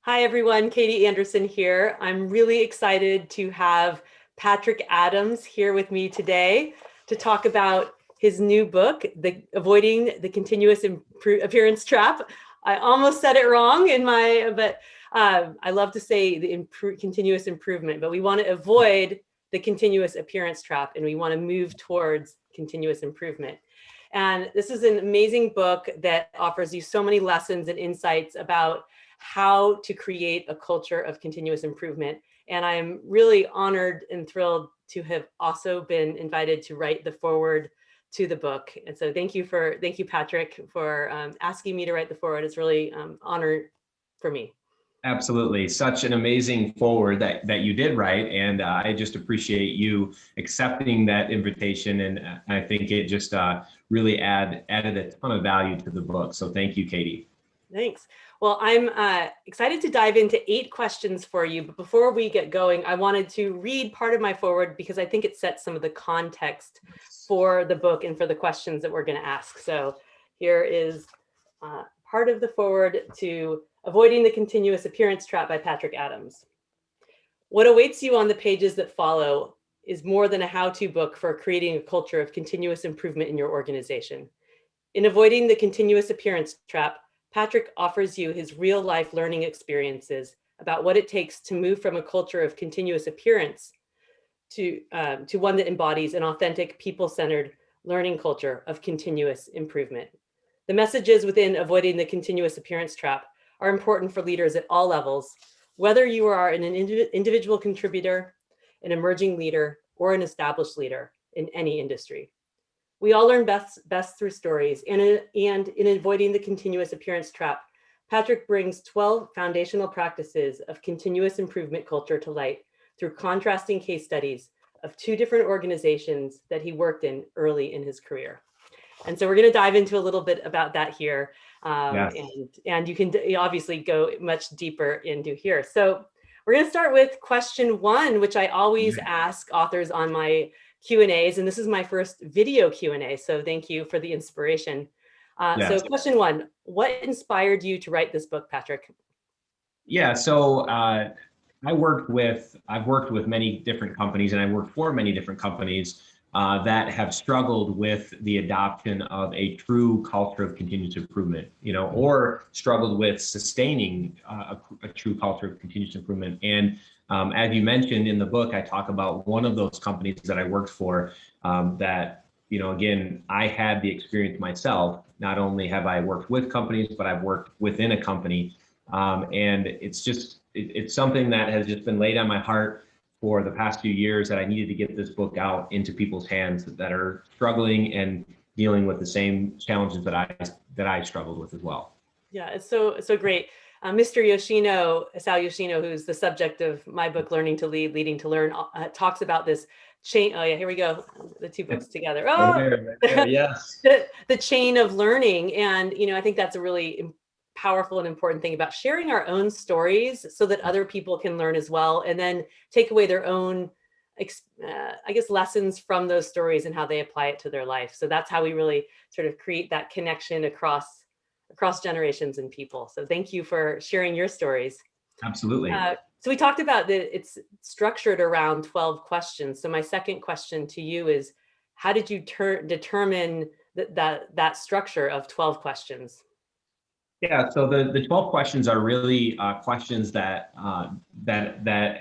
Hi, everyone. Katie Anderson here. I'm really excited to have Patrick Adams here with me today to talk about his new book, Avoiding the Continuous Appearance Trap. I almost said it wrong but I love to say the continuous improvement, but we want to avoid the continuous appearance trap and we want to move towards continuous improvement. And this is an amazing book that offers you so many lessons and insights about how to create a culture of continuous improvement. And I'm really honored and thrilled to have also been invited to write the foreword to the book. And so thank you, Patrick, for asking me to write the foreword. It's really honor for me. Absolutely. Such an amazing forward that you did write. And I just appreciate you accepting that invitation. And I think it just really added a ton of value to the book. So thank you, Katie. Thanks. Well, I'm excited to dive into 8 questions for you. But before we get going, I wanted to read part of my foreword because I think it sets some of the context for the book and for the questions that we're going to ask. So here is part of the foreword to Avoiding the Continuous Appearance Trap by Patrick Adams. What awaits you on the pages that follow is more than a how-to book for creating a culture of continuous improvement in your organization. In Avoiding the Continuous Appearance Trap, Patrick offers you his real-life learning experiences about what it takes to move from a culture of continuous appearance to one that embodies an authentic, people-centered learning culture of continuous improvement. The messages within Avoiding the Continuous Appearance Trap are important for leaders at all levels, whether you are an individual contributor, an emerging leader, or an established leader in any industry. We all learn best through stories, and in Avoiding the Continuous Appearance Trap, Patrick brings 12 foundational practices of continuous improvement culture to light through contrasting case studies of 2 different organizations that he worked in early in his career. And so we're going to dive into a little bit about that here. Yes. And you can obviously go much deeper into here. So we're going to start with question 1, which I always ask authors on my Q&As, and this is my first video Q&A, so thank you for the inspiration. So question 1, what inspired you to write this book, Patrick? Yeah, so I've worked with many different companies, and I worked for many different companies that have struggled with the adoption of a true culture of continuous improvement, or struggled with sustaining a true culture of continuous improvement. And as you mentioned in the book, I talk about one of those companies that I worked for that, again, I had the experience myself. Not only have I worked with companies, but I've worked within a company. And it's something that has just been laid on my heart for the past few years, that I needed to get this book out into people's hands that are struggling and dealing with the same challenges that I struggled with as well. Yeah, it's so great. Mr. Sal Yoshino, who's the subject of my book, Learning to Lead, Leading to Learn, talks about this chain. Oh yeah, here we go. The 2 books together. Oh, right there, yes. the chain of learning. And, I think that's a really powerful and important thing about sharing our own stories so that other people can learn as well, and then take away their own, lessons from those stories and how they apply it to their life. So that's how we really sort of create that connection across generations and people. So thank you for sharing your stories. Absolutely. So we talked about that it's structured around 12 questions. So my second question to you is, how did you determine that structure of 12 questions? Yeah, so the 12 questions are really questions that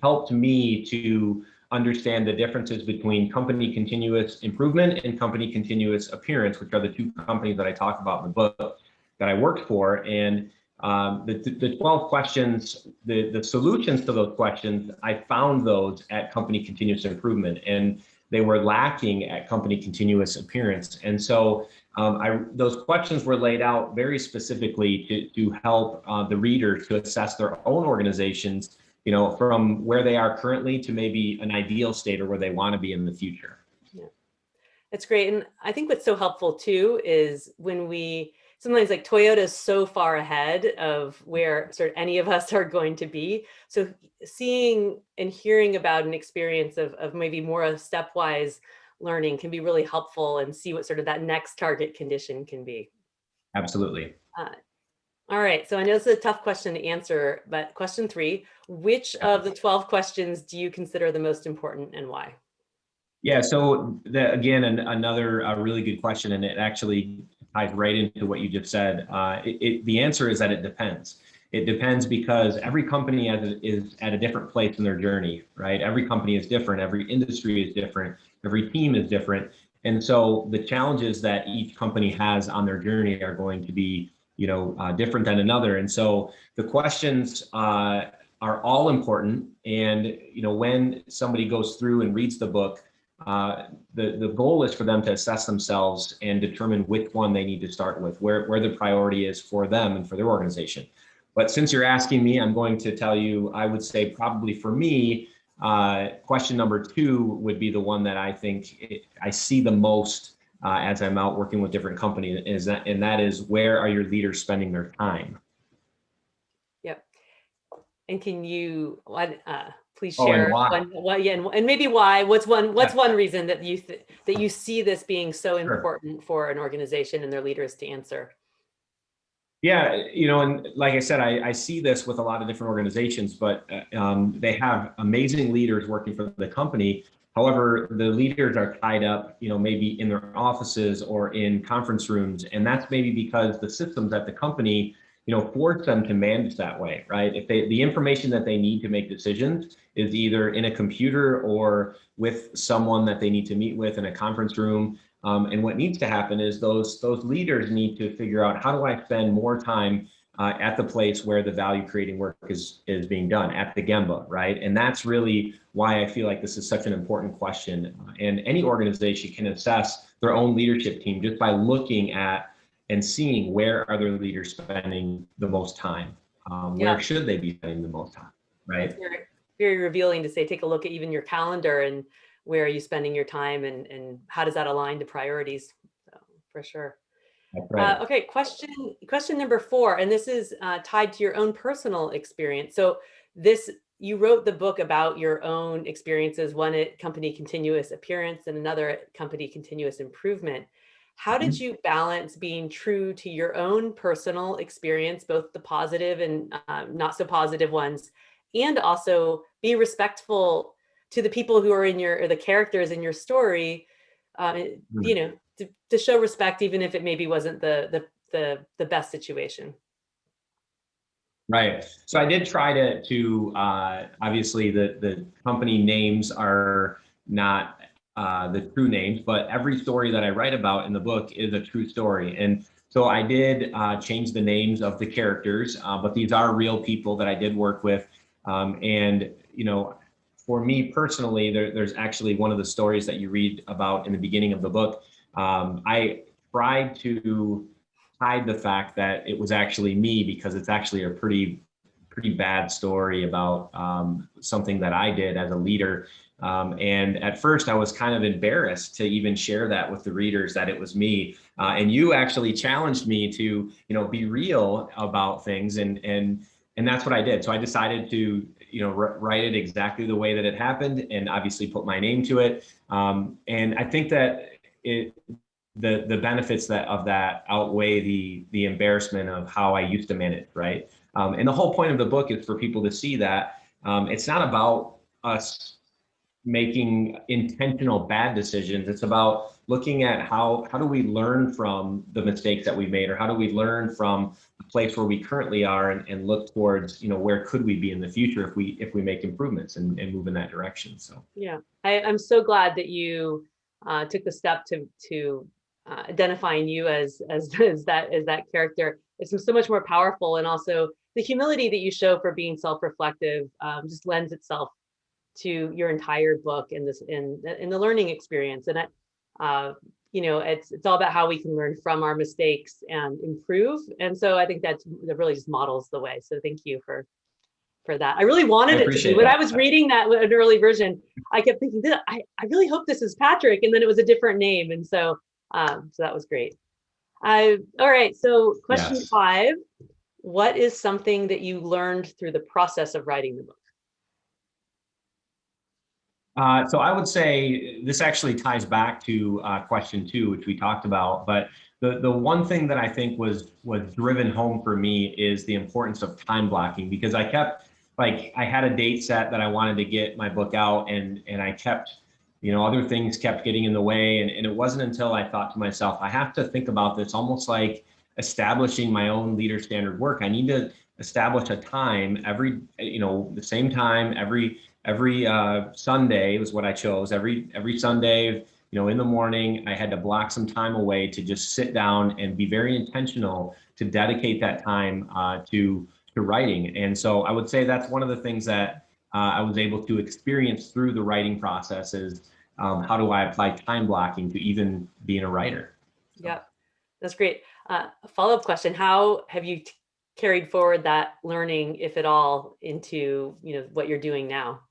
helped me to understand the differences between company continuous improvement and company continuous appearance, which are the 2 companies that I talk about in the book that I worked for. And the 12 questions, the solutions to those questions, I found those at company continuous improvement, and they were lacking at company continuous appearance. And so those questions were laid out very specifically to help the reader to assess their own organizations, from where they are currently to maybe an ideal state or where they want to be in the future. Yeah, that's great. And I think what's so helpful too is when sometimes like Toyota is so far ahead of where sort of any of us are going to be. So seeing and hearing about an experience of maybe more a stepwise learning can be really helpful, and see what sort of that next target condition can be. Absolutely. All right, so I know this is a tough question to answer, but question 3, which of the 12 questions do you consider the most important and why? Yeah, so again, another really good question, and it actually ties right into what you just said. The answer is that it depends. It depends because every company is at a different place in their journey, right? Every company is different, every industry is different, every team is different. And so the challenges that each company has on their journey are going to be, different than another. And so the questions are all important. And, when somebody goes through and reads the book, the goal is for them to assess themselves and determine which one they need to start with, where the priority is for them and for their organization. But since you're asking me, I'm going to tell you, I would say probably for me, question number 2 would be the one that I think I see the most as I'm out working with different companies, and that is, where are your leaders spending their time? Yep. And can you please Oh, and share why? yeah, and maybe why? What's Yeah, one reason that that you see this being so sure. important for an organization and their leaders to answer? Yeah, and like I said, I see this with a lot of different organizations, but they have amazing leaders working for the company. However, the leaders are tied up, maybe in their offices or in conference rooms, and that's maybe because the systems at the company, force them to manage that way, right? If the information that they need to make decisions is either in a computer or with someone that they need to meet with in a conference room. And what needs to happen is those leaders need to figure out, how do I spend more time at the place where the value creating work is being done, at the Gemba, right? And that's really why I feel like this is such an important question. And any organization can assess their own leadership team just by looking at and seeing, where are their leaders spending the most time? Yeah, Where should they be spending the most time, that's right? very, very revealing to say, take a look at even your calendar and where are you spending your time and how does that align to priorities? So, for sure. That's right. Okay, question number 4, and this is tied to your own personal experience. So this, you wrote the book about your own experiences, one at company continuous appearance and another at company continuous improvement. How did Mhm. you balance being true to your own personal experience, both the positive and not so positive ones, and also be respectful to the people who are in your, or the characters in your story, uh, you Mhm. know, to show respect, even if it maybe wasn't the best situation. Right. So I did try to obviously the company names are not the true names, but every story that I write about in the book is a true story. And so I did change the names of the characters, but these are real people that I did work with. And for me personally, there's actually one of the stories that you read about in the beginning of the book. I tried to hide the fact that it was actually me, because it's actually a pretty bad story about something that I did as a leader. And at first, I was kind of embarrassed to even share that with the readers, that it was me. And you actually challenged me to, be real about things, and that's what I did. So I decided to, write it exactly the way that it happened, and obviously put my name to it. And I think that it the benefits of that outweigh the embarrassment of how I used to manage, right? And the whole point of the book is for people to see that it's not about us making intentional bad decisions. It's about looking at how do we learn from the mistakes that we made, or how do we learn from the place where we currently are, and look towards, where could we be in the future if we make improvements and move in that direction. So Yeah, I'm so glad that you took the step to identifying you as that character. It's so much more powerful, and also the humility that you show for being self-reflective just lends itself to your entire book in this in the learning experience. And it's all about how we can learn from our mistakes and improve. And so I think that really just models the way. So thank you for that. I really I wanted it to be. appreciate When I that. was reading that an early version, I kept thinking, I really hope this is Patrick, and then it was a different name, and so that was great. All right. So question Yes. 5: what is something that you learned through the process of writing the book? So I would say this actually ties back to question 2, which we talked about. But the one thing that I think was driven home for me is the importance of time blocking, because I kept, like, I had a date set that I wanted to get my book out, and I kept, other things kept getting in the way. And it wasn't until I thought to myself, I have to think about this almost like establishing my own leader standard work. I need to establish a time every, the same time every Sunday was what I chose. Every Sunday, in the morning, I had to block some time away to just sit down and be very intentional to dedicate that time to writing. And so I would say that's one of the things that I was able to experience through the writing process is how do I apply time blocking to even being a writer? So. Yeah, that's great. A follow-up question: how have you carried forward that learning, if at all, into what you're doing now?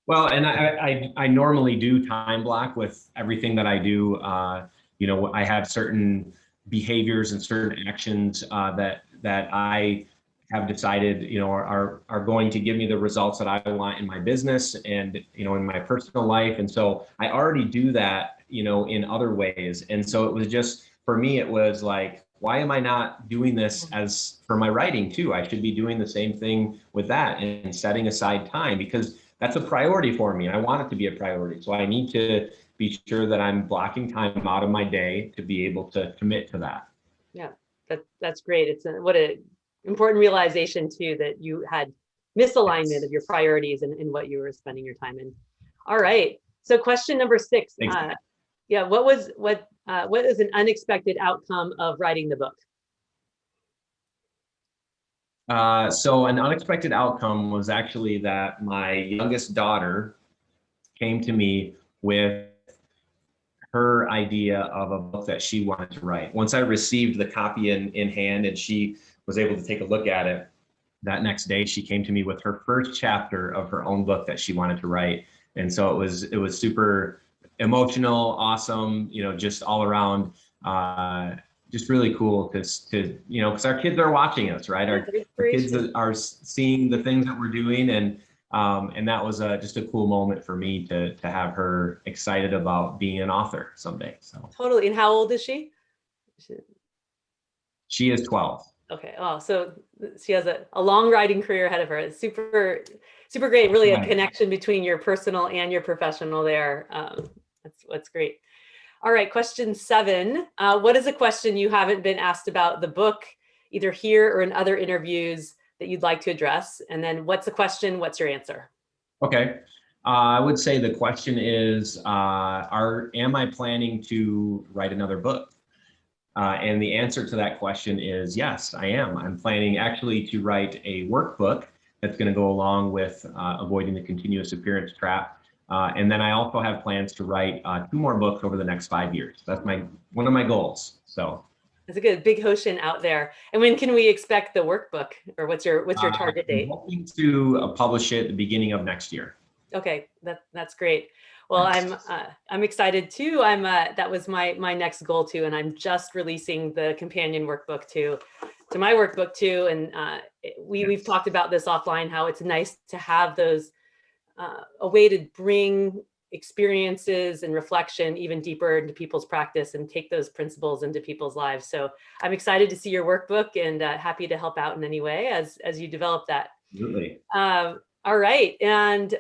Well, and I normally do time block with everything that I do. I have certain behaviors and certain actions that I have decided, are going to give me the results that I want in my business and, in my personal life. And so I already do that, in other ways. And so it was just, for me, it was like, why am I not doing this as for my writing too? I should be doing the same thing with that and setting aside time, because that's a priority for me. I want it to be a priority. So I need to be sure that I'm blocking time out of my day to be able to commit to that. Yeah, that's great. It's what a important realization too, that you had misalignment of your priorities and what you were spending your time in. All right. So question number 6. Yeah, what is an unexpected outcome of writing the book? So an unexpected outcome was actually that my youngest daughter came to me with her idea of a book that she wanted to write. Once I received the copy in hand and she was able to take a look at it, that next day she came to me with her first chapter of her own book that she wanted to write. And so it was super emotional, awesome, just all around, just really cool to because our kids are watching us, right? Our kids are seeing the things that we're doing, and that was just a cool moment for me to have her excited about being an author someday. So Totally. And how old is she? she is 12. Okay. Oh, so she has a long writing career ahead of her. It's super, super great. Really a connection between your personal and your professional there. That's great. All right. Question 7. What is a question you haven't been asked about the book, either here or in other interviews, that you'd like to address? And then what's the question? What's your answer? Okay. I would say the question is, am I planning to write another book? And the answer to that question is yes, I am. I'm planning actually to write a workbook that's going to go along with avoiding the continuous appearance trap. And then I also have plans to write 2 more books over the next 5 years. That's one of my goals. So that's a good big ocean out there. And when can we expect the workbook, or what's your target date? I'm hoping to publish it at the beginning of next year. Okay, that's great. Well, I'm excited too. That was my next goal too, and I'm just releasing the companion workbook to my workbook too. And we've talked about this offline, how it's nice to have those a way to bring experiences and reflection even deeper into people's practice and take those principles into people's lives. So I'm excited to see your workbook and happy to help out in any way as you develop that. Absolutely. All right, and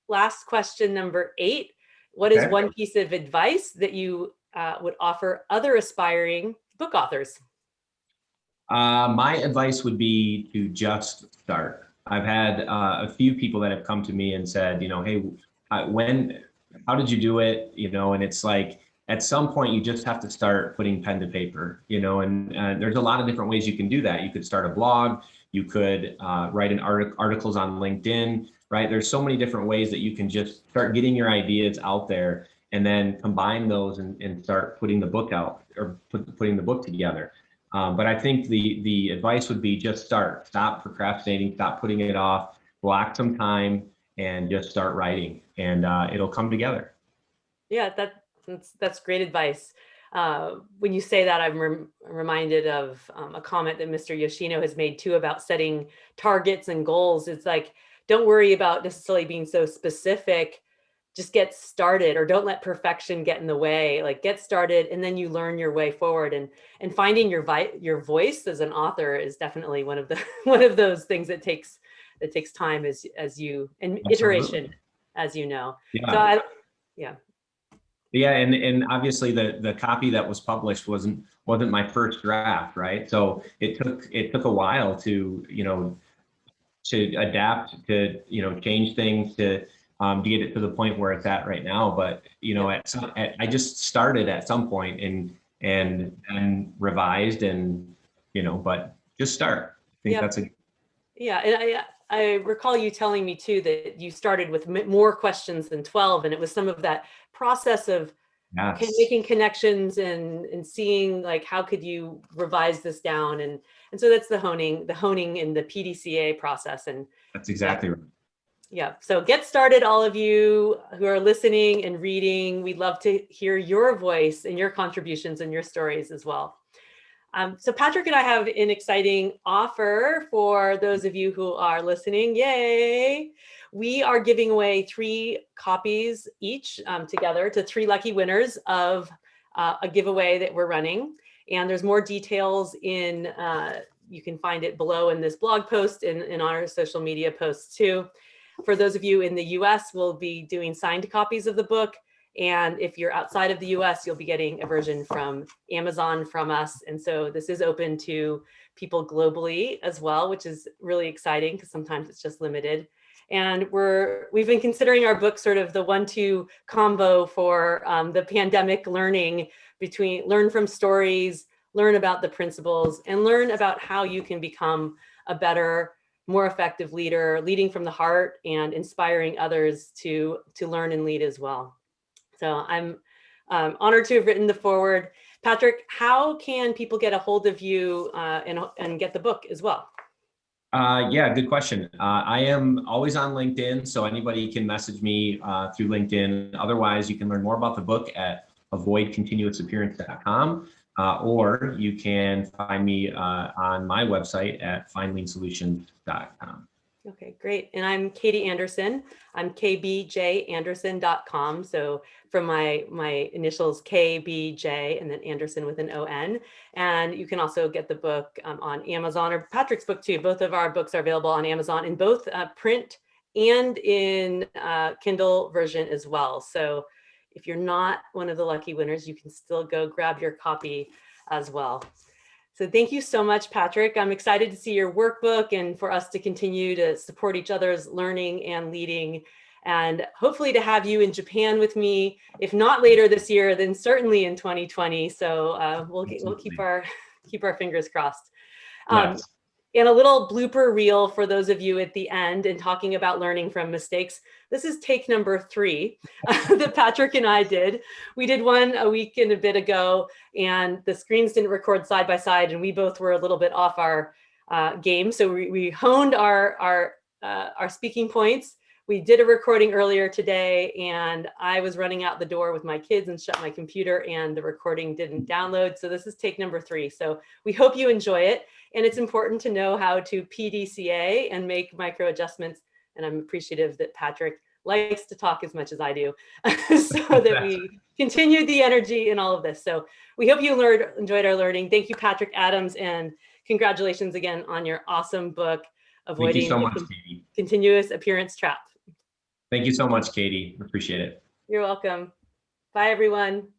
last question, number 8. What is one piece of advice that you would offer other aspiring book authors? My advice would be to just start. I've had a few people that have come to me and said, hey, how did you do it? And it's like, at some point you just have to start putting pen to paper, and there's a lot of different ways you can do that. You could start a blog, you could write articles on LinkedIn, right? There's so many different ways that you can just start getting your ideas out there and then combine those and start putting the book out, or putting the book together. But I think the advice would be just start. Stop procrastinating, stop putting it off, block some time and just start writing, and it'll come together. Yeah, that's great advice. When you say that, I'm reminded of a comment that Mr. Yoshino has made too about setting targets and goals. It's like, don't worry about necessarily being so specific. just get started, or don't let perfection get in the way. Like, get started, and then you learn your way forward. And finding your voice as an author is definitely one of the one of those things that takes time, as you, and Absolutely. iteration, as you know. So Yeah. yeah. Yeah, and obviously the copy that was published wasn't my first draft, right? So it took a while to, to adapt, to, change things, to get it to the point where it's at right now. But Yep. I just started at some point and revised, and but just start. I think Yep. that's a Yeah, and I recall you telling me too that you started with more questions than 12, and it was some of that process of yes, making connections and seeing, like, how could you revise this down, and so that's the honing in the PDCA process. And that's uh, exactly right. yeah, so get started, all of you who are listening and reading. We'd love to hear your voice and your contributions and your stories as well. So Patrick and I have an exciting offer for those of you who are listening. Yay! We are giving away 3 copies each, together, to 3 lucky winners of a giveaway that we're running. And there's more details in, you can find it below in this blog post and on our social media posts too. For those of you in the US, we'll be doing signed copies of the book. And if you're outside of the US, you'll be getting a version from Amazon from us. And so this is open to people globally as well, which is really exciting because sometimes it's just limited. And we've been considering our book sort of the 1-2 combo for the pandemic learning, between learn from stories, learn about the principles, and learn about how you can become a better, more effective leader, leading from the heart and inspiring others to learn and lead as well. So I'm honored to have written the foreword. Patrick, how can people get a hold of you and get the book as well? Yeah, good question. I am always on LinkedIn, so anybody can message me through LinkedIn. Otherwise, you can learn more about the book at avoidcontinuousappearance.com, or you can find me on my website at findleansolutions.com. Okay, great. And I'm Katie Anderson. I'm kbjanderson.com. So from my initials, KBJ, and then Anderson with an ON. And you can also get the book on Amazon, or Patrick's book too. Both of our books are available on Amazon in both print and in Kindle version as well. So if you're not one of the lucky winners, you can still go grab your copy as well. So thank you so much, Patrick. I'm excited to see your workbook and for us to continue to support each other's learning and leading, and hopefully to have you in Japan with me, if not later this year, then certainly in 2020. So we'll keep our fingers crossed. Yes. And a little blooper reel for those of you at the end, and talking about learning from mistakes. This is take number 3 that Patrick and I did. We did one a week and a bit ago, and the screens didn't record side by side, and we both were a little bit off our game. So we honed our speaking points. We did a recording earlier today, and I was running out the door with my kids and shut my computer, and the recording didn't download. So this is take number 3. So we hope you enjoy it. And it's important to know how to PDCA and make micro adjustments. And I'm appreciative that Patrick likes to talk as much as I do, so that we continue the energy in all of this. So we hope you enjoyed our learning. Thank you, Patrick Adams, and congratulations again on your awesome book, Thank you Avoiding so the much, Katie. Continuous Appearance Trap. Thank you so much, Katie. Appreciate it. You're welcome. Bye, everyone.